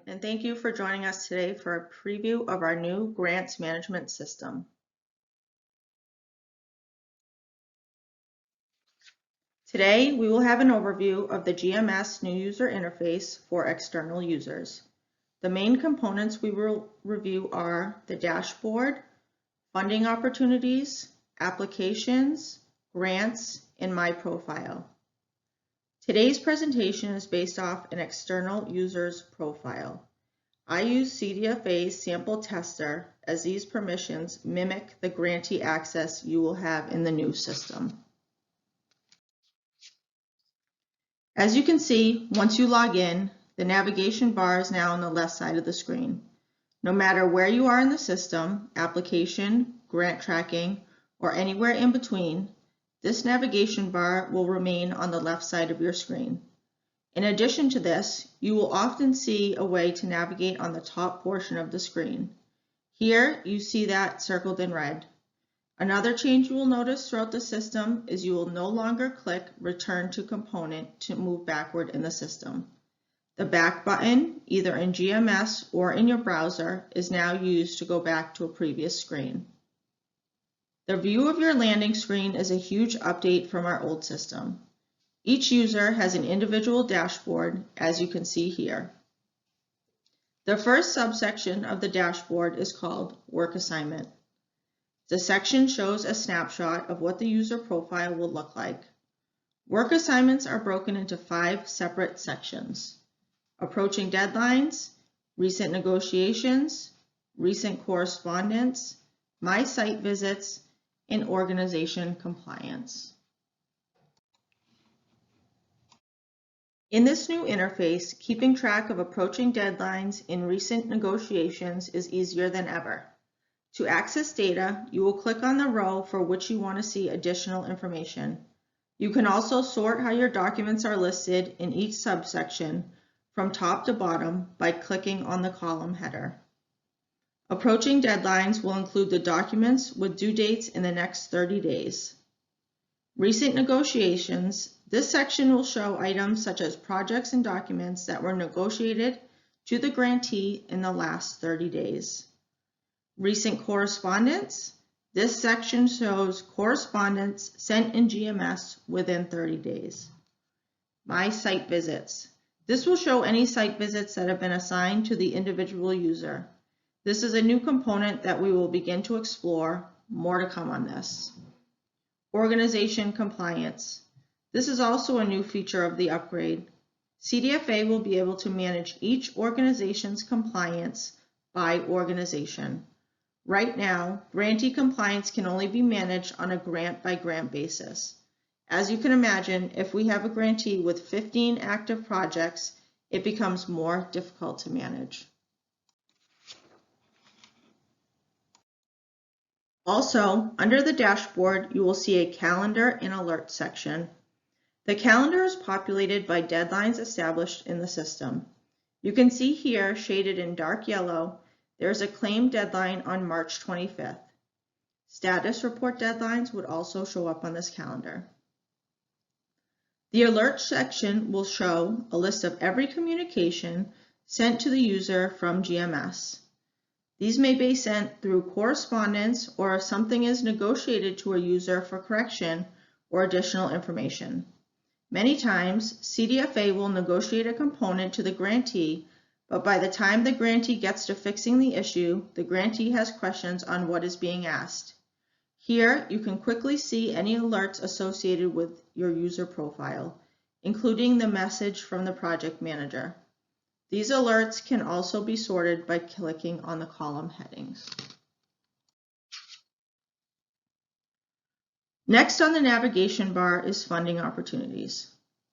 and thank you for joining us today for a preview of our new grants management system. Today, we will have an overview of the GMS new user interface for external users. The main components we will review are the dashboard, funding opportunities, applications, grants, and My Profile. Today's presentation is based off an external user's profile. I use CDFA sample tester as these permissions mimic the grantee access you will have in the new system. As you can see, once you log in, the navigation bar is now on the left side of the screen. No matter where you are in the system, application, grant tracking, or anywhere in between, this navigation bar will remain on the left side of your screen. In addition to this, you will often see a way to navigate on the top portion of the screen. Here, you see that circled in red. Another change you will notice throughout the system is you will no longer click Return to Component to move backward in the system. The back button, either in GMS or in your browser, is now used to go back to a previous screen. The view of your landing screen is a huge update from our old system. Each user has an individual dashboard, as you can see here. The first subsection of the dashboard is called Work Assignment. The section shows a snapshot of what the user profile will look like. Work assignments are broken into 5 separate sections: approaching deadlines, recent negotiations, recent correspondence, my site visits, and organization compliance. In this new interface, keeping track of approaching deadlines in recent negotiations is easier than ever. To access data, you will click on the row for which you want to see additional information. You can also sort how your documents are listed in each subsection from top to bottom by clicking on the column header. Approaching deadlines will include the documents with due dates in the next 30 days. Recent negotiations. This section will show items such as projects and documents that were negotiated to the grantee in the last 30 days. Recent correspondence. This section shows correspondence sent in GMS within 30 days. My site visits. This will show any site visits that have been assigned to the individual user. This is a new component that we will begin to explore. More to come on this. Organization compliance. This is also a new feature of the upgrade. CDFA will be able to manage each organization's compliance by organization. Right now, grantee compliance can only be managed on a grant-by-grant basis. As you can imagine, if we have a grantee with 15 active projects, it becomes more difficult to manage. Also, under the dashboard, you will see a calendar and alert section. The calendar is populated by deadlines established in the system. You can see here, shaded in dark yellow, there is a claim deadline on March 25th. Status report deadlines would also show up on this calendar. The alert section will show a list of every communication sent to the user from GMS. These may be sent through correspondence or if something is negotiated to a user for correction or additional information. Many times, CDFA will negotiate a component to the grantee, but by the time the grantee gets to fixing the issue, the grantee has questions on what is being asked. Here, you can quickly see any alerts associated with your user profile, including the message from the project manager. These alerts can also be sorted by clicking on the column headings. Next on the navigation bar is funding opportunities.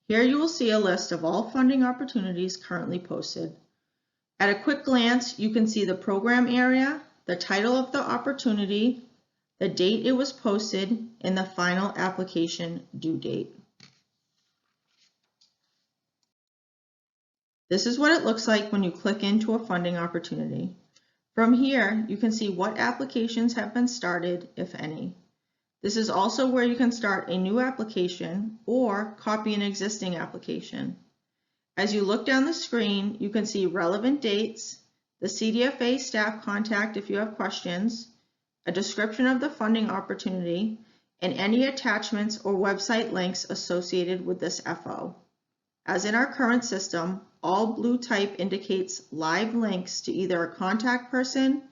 Here you will see a list of all funding opportunities currently posted. At a quick glance, you can see the program area, the title of the opportunity, the date it was posted, and the final application due date. This is what it looks like when you click into a funding opportunity. From here, you can see what applications have been started, if any. This is also where you can start a new application or copy an existing application. As you look down the screen, you can see relevant dates, the CDFA staff contact if you have questions, a description of the funding opportunity, and any attachments or website links associated with this FO. As in our current system, all blue type indicates live links to either a contact person,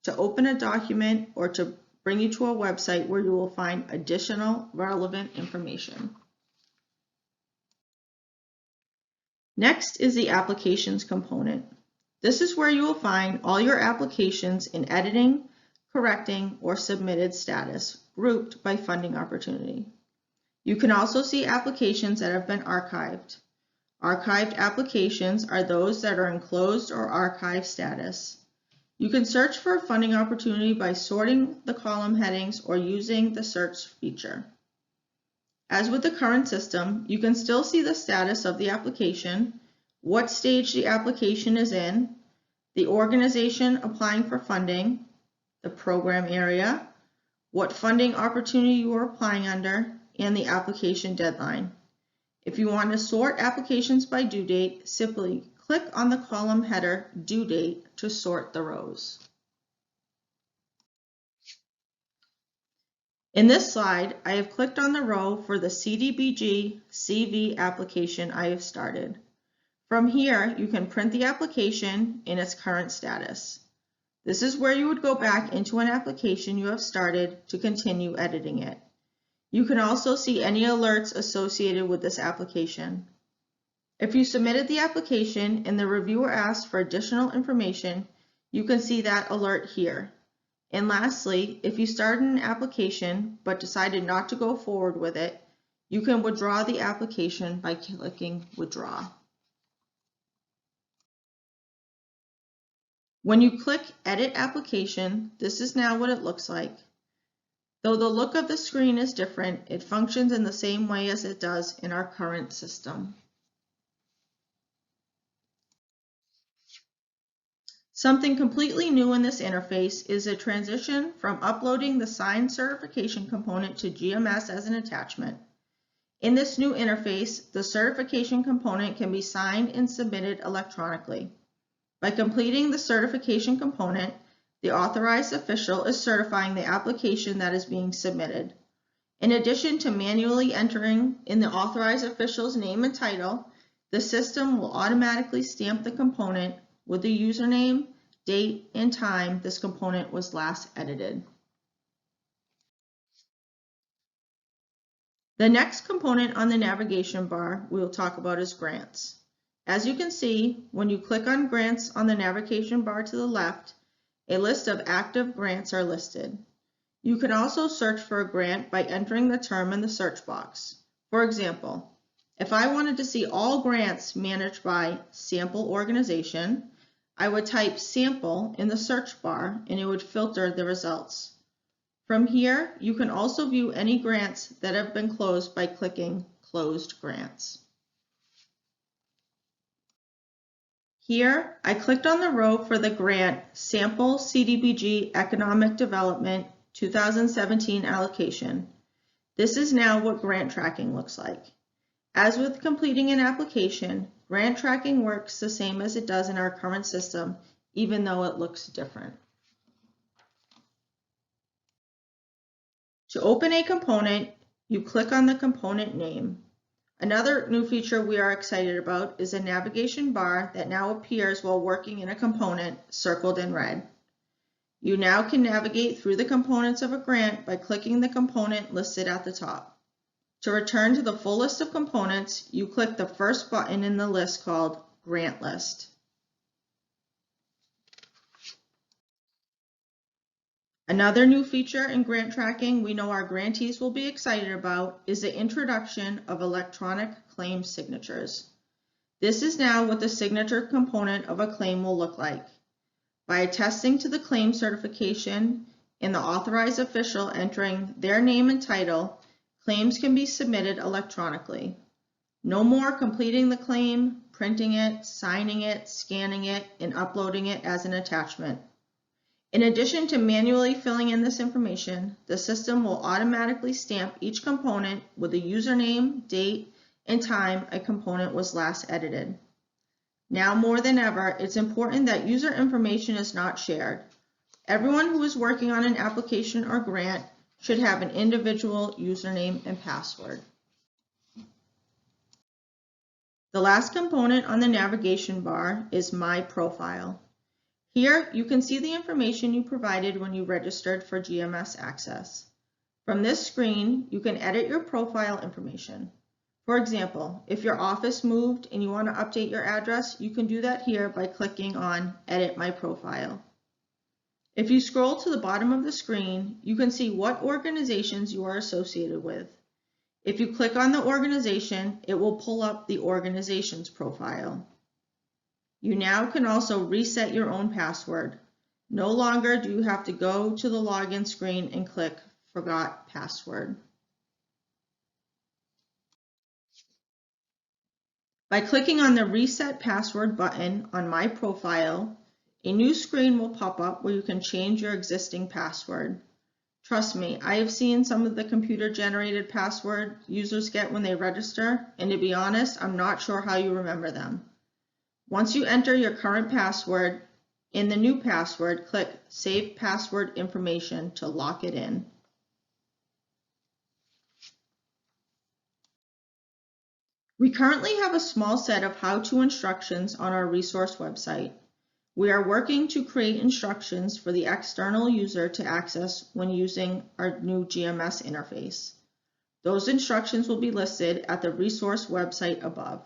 to open a document, or to bring you to a website where you will find additional relevant information. Next is the applications component. This is where you will find all your applications in editing, correcting, or submitted status, grouped by funding opportunity. You can also see applications that have been archived. Archived applications are those that are in closed or archived status. You can search for a funding opportunity by sorting the column headings or using the search feature. As with the current system, you can still see the status of the application, what stage the application is in, the organization applying for funding, the program area, what funding opportunity you are applying under, and the application deadline. If you want to sort applications by due date, simply click on the column header Due Date to sort the rows. In this slide, I have clicked on the row for the CDBG CV application I have started. From here, you can print the application in its current status. This is where you would go back into an application you have started to continue editing it. You can also see any alerts associated with this application. If you submitted the application and the reviewer asked for additional information, you can see that alert here. And lastly, if you started an application but decided not to go forward with it, you can withdraw the application by clicking Withdraw. When you click Edit Application, this is now what it looks like. Though the look of the screen is different, it functions in the same way as it does in our current system. Something completely new in this interface is a transition from uploading the signed certification component to GMS as an attachment. In this new interface, the certification component can be signed and submitted electronically. By completing the certification component, the authorized official is certifying the application that is being submitted. In addition to manually entering in the authorized official's name and title, the system will automatically stamp the component with the username, date, and time this component was last edited. The next component on the navigation bar we will talk about is grants. As you can see, when you click on grants on the navigation bar to the left, a list of active grants are listed. You can also search for a grant by entering the term in the search box. For example, if I wanted to see all grants managed by sample organization, I would type sample in the search bar and it would filter the results. From here, you can also view any grants that have been closed by clicking Closed Grants. Here, I clicked on the row for the grant Sample CDBG Economic Development 2017 allocation. This is now what grant tracking looks like. As with completing an application, grant tracking works the same as it does in our current system, even though it looks different. To open a component, you click on the component name. Another new feature we are excited about is a navigation bar that now appears while working in a component circled in red. You now can navigate through the components of a grant by clicking the component listed at the top. To return to the full list of components, you click the first button in the list called Grant List. Another new feature in grant tracking we know our grantees will be excited about is the introduction of electronic claim signatures. This is now what the signature component of a claim will look like. By attesting to the claim certification and the authorized official entering their name and title, claims can be submitted electronically. No more completing the claim, printing it, signing it, scanning it, and uploading it as an attachment. In addition to manually filling in this information, the system will automatically stamp each component with the username, date, and time a component was last edited. Now more than ever, it's important that user information is not shared. Everyone who is working on an application or grant should have an individual username and password. The last component on the navigation bar is My Profile. Here, you can see the information you provided when you registered for GMS Access. From this screen, you can edit your profile information. For example, if your office moved and you want to update your address, you can do that here by clicking on Edit My Profile. If you scroll to the bottom of the screen, you can see what organizations you are associated with. If you click on the organization, it will pull up the organization's profile. You now can also reset your own password. No longer do you have to go to the login screen and click Forgot Password. By clicking on the Reset Password button on My Profile, a new screen will pop up where you can change your existing password. Trust me, I have seen some of the computer-generated password users get when they register, and to be honest, I'm not sure how you remember them. Once you enter your current password, in the new password, click Save Password Information to lock it in. We currently have a small set of how-to instructions on our resource website. We are working to create instructions for the external user to access when using our new GMS interface. Those instructions will be listed at the resource website above.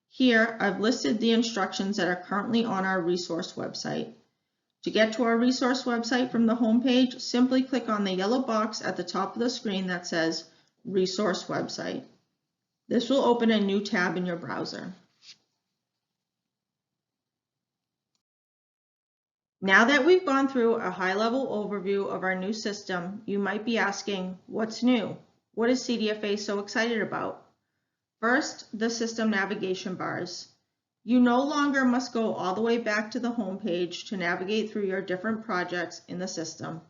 Here, I've listed the instructions that are currently on our resource website. To get to our resource website from the home page, simply click on the yellow box at the top of the screen that says Resource Website. This will open a new tab in your browser. Now that we've gone through a high-level overview of our new system, you might be asking, what's new? What is CDFA so excited about? First, the system navigation bars. You no longer must go all the way back to the home page to navigate through your different projects in the system.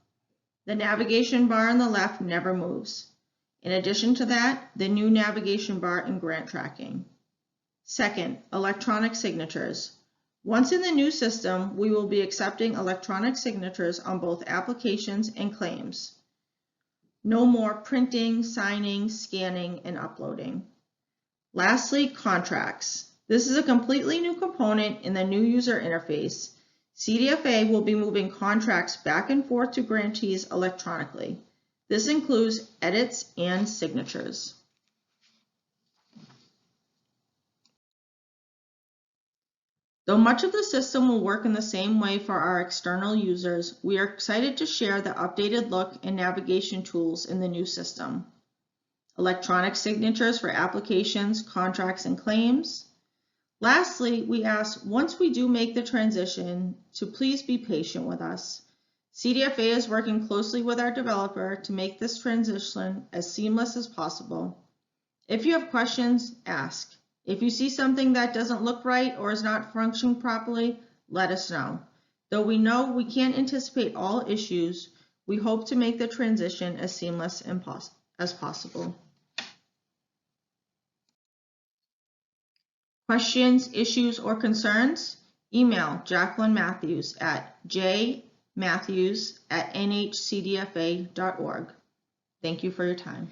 The navigation bar on the left never moves. In addition to that, the new navigation bar in grant tracking. Second, electronic signatures. Once in the new system, we will be accepting electronic signatures on both applications and claims. No more printing, signing, scanning, and uploading. Lastly, contracts. This is a completely new component in the new user interface. CDFA will be moving contracts back and forth to grantees electronically. This includes edits and signatures. Though much of the system will work in the same way for our external users, we are excited to share the updated look and navigation tools in the new system. Electronic signatures for applications, contracts, and claims. Lastly, we ask, once we do make the transition, to please be patient with us. CDFA is working closely with our developer to make this transition as seamless as possible. If you have questions, ask. If you see something that doesn't look right or is not functioning properly, let us know. Though we know we can't anticipate all issues, we hope to make the transition as seamless as possible. Questions, issues, or concerns? Email Jacqueline Matthews at jmatthews@nhcdfa.org. Thank you for your time.